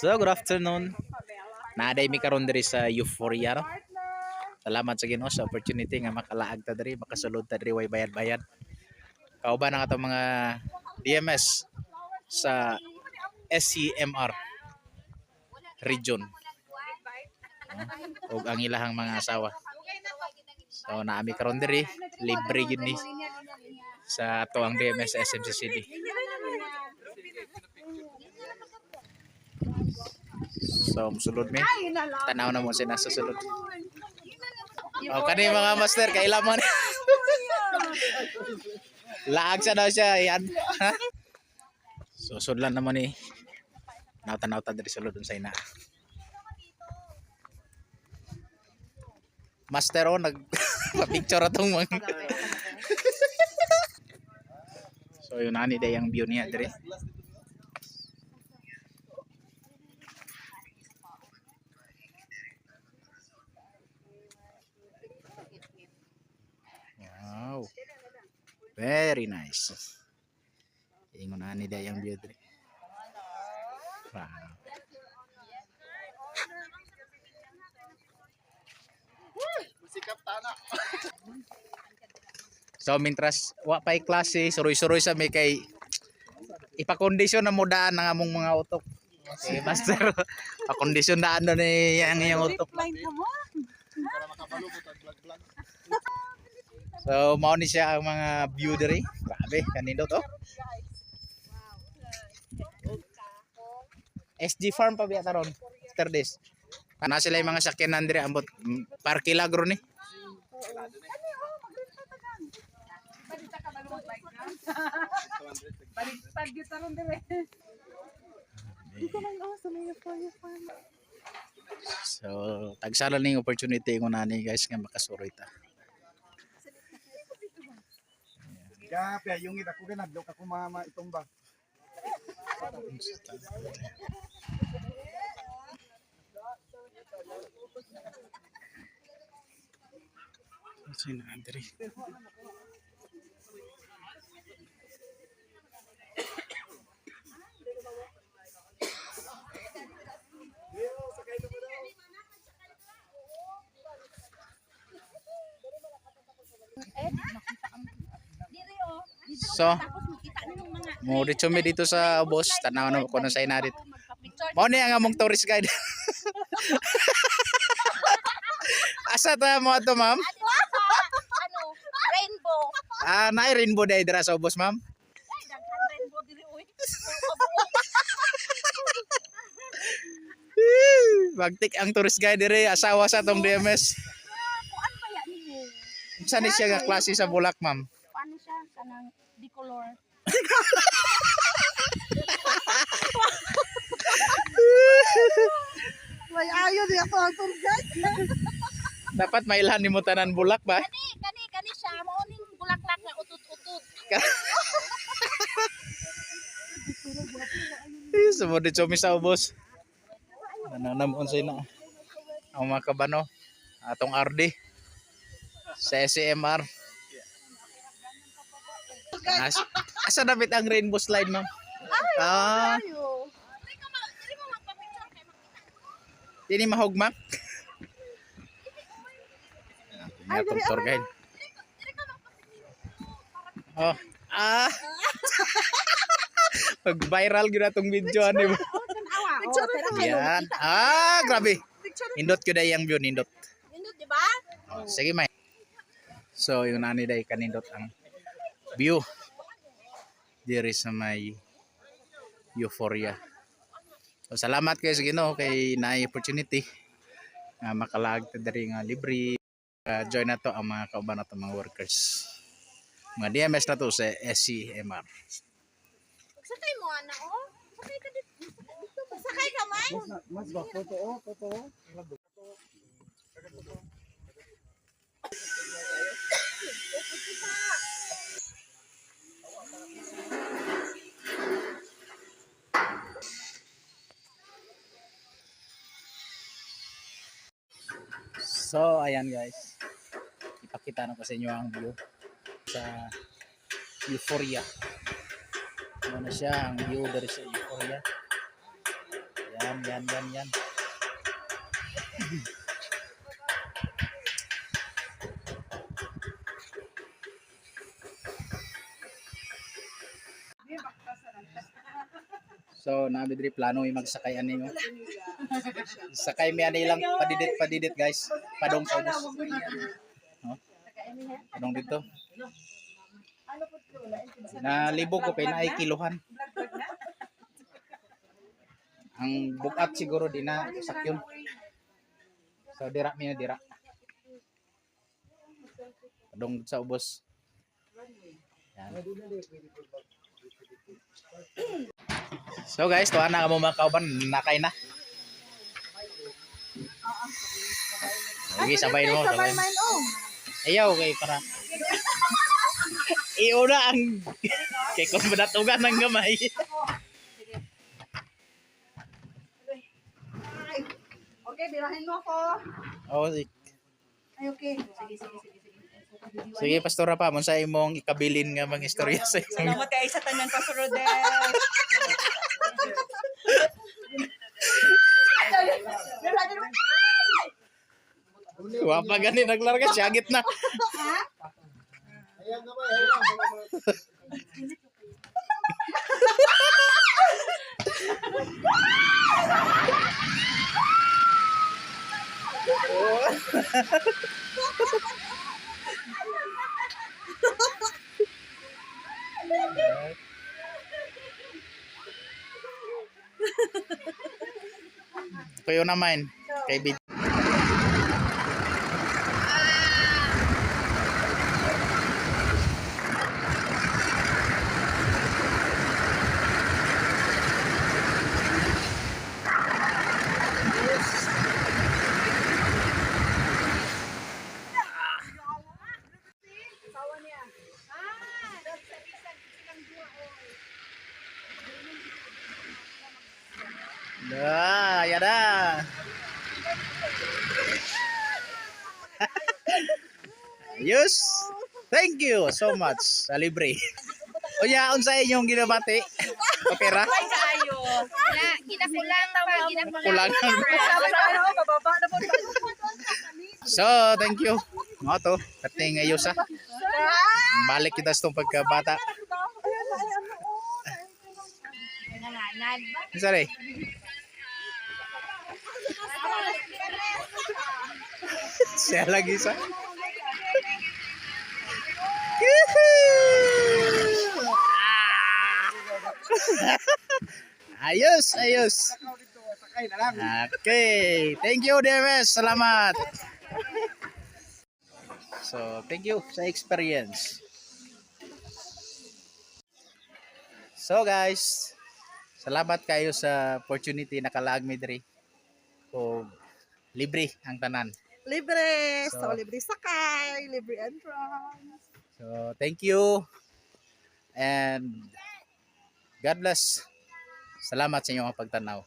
So, good afternoon. Naaday mi karon diri sa Euphoria. No? Salamat sa Ginoo sa opportunity nga makalaag ta diri, makasulod ta diri way bayad-bayad. Kauban ang atong mga DMS sa SCMR region. O ang ilahang mga asawa. So, naami karon diri, libre gyud ni sa ato ang DMS sa SMCCD. So, musulod mi. Tanaw na mo si nasa sulod. O, kani mga master, kailan mo laag siya daw siya. Yan. Ha? So, sudlan naman ni. Naw-tanaw ta diri sulod sa ina. Master o, nag-picture atong mga. So, yun ani day ang view niya diri. Wow. Very nice. Ingon ani day ang view diri. Wow. So mintras wa pay klase, suroy-suroy sa may kay ipakondisyon na mo daan ng among mga utok. Okay, master. Pakondisyon daan na ni ang iyang utok. So mao ni siya ang mga view diri. Grabe, kanindot oh. SG Farm pa biya taron. After this. Kana sila yung mga sakyanan diri ambot parkilagro ni. Baliktad kita ron dire. So, tagsala ning opportunity ko nani guys nga makasuroy ta. Kaya yung ita ko kinadlok ako mama itong ba. Sino Andre? So, mo dito mi dito sa boss, tanaw na ko na sa ina dito. Mao ni ang among tourist guide. Asa ta mo ato, ma'am? Ano? Rainbow. Ah, naay rainbow day dira sa boss, ma'am. Ay, daghan rainbow diri uy. Bagtik ang tourist guide diri, asawa sa tong DMS. Kuan pa yan niyo? Unsa ni siya nga klase sa bulak, ma'am? Paano siya kanang decolor? May ayo di ako ang tour guide. Dapat mailhan nimo tanan bulak ba? Kani siya mao ning bulaklak nga utut-utut. Sumod dito mi sa ubos. Nanamon sa ina. Ang mga kabano, atong RD sa SCMR. Asa dapat ang rainbow slide, ma'am? Ah, Ayo. Diri mo magpa-picture kay makita. dini mahugmak. Ay, tour guide. Oh, ah. Pag-viral gyud atong video ani mo. Picture na kayo. Yan. Ah, grabe. Nindot ko day ang view, nindot. Indot di ba? Oh, sige, may. So, yung nani day kanindot ang view diri sa may Euphoria. So, salamat kayo sa Ginoo kay naay opportunity nga makalag ta diri nga libre. Join na to ang mga kauban nato mga workers. Mga DMS na to sa SCMR. Sakay mo ana oh. Sakay ka dito. Sakay ka man. Mas ba photo oh, photo. So, ayan guys. Ipakita na ko sa inyo ang view sa Euphoria. Ano na siya ang view dari sa Euphoria. Ayan. Yan. So, nabi diri plano yung magsakay ani mo. Sakay mi ani lang padidit guys. Padong sa ubos. No? Padong dito. Na libog ko pinaay kilohan. Ang bukat siguro di na sakyon. So dira mi na dira. Padong sa ubos. Yan. So guys, tuwa na mo mga kauban, nakay na. Sige, sabay mo. Sabay. Ayaw, okay, para. Iuna ang kay kung manatugan ng gamay. Okay, birahin mo ako. Oh, sige. Ay, okay. Sige, pastora pa, mo sa imong ikabilin nga mga istorya sa imong. Salamat kay sa tanan, Pastor Rodel. Wapa gani naglarga siya gitna. Kayo naman kay Bid. Ya dah. Yes. Thank you so much sa libre. O ya, unsa inyong ginabati? Opera? Ginakulang pa. Kulang. So, thank you. Mga to, kating ayos ha. Balik kita sa itong pagkabata. Sorry. Siya lagi sa. Ayos. Sakay na lang. Okay. Thank you, Deves. Salamat. So, thank you sa experience. So, guys, salamat kayo sa opportunity na kalaag mi diri. O libre ang tanan. Libre. So, Libre sakay. Libre entrance. So, thank you. And God bless. Salamat sa inyong pagtanaw.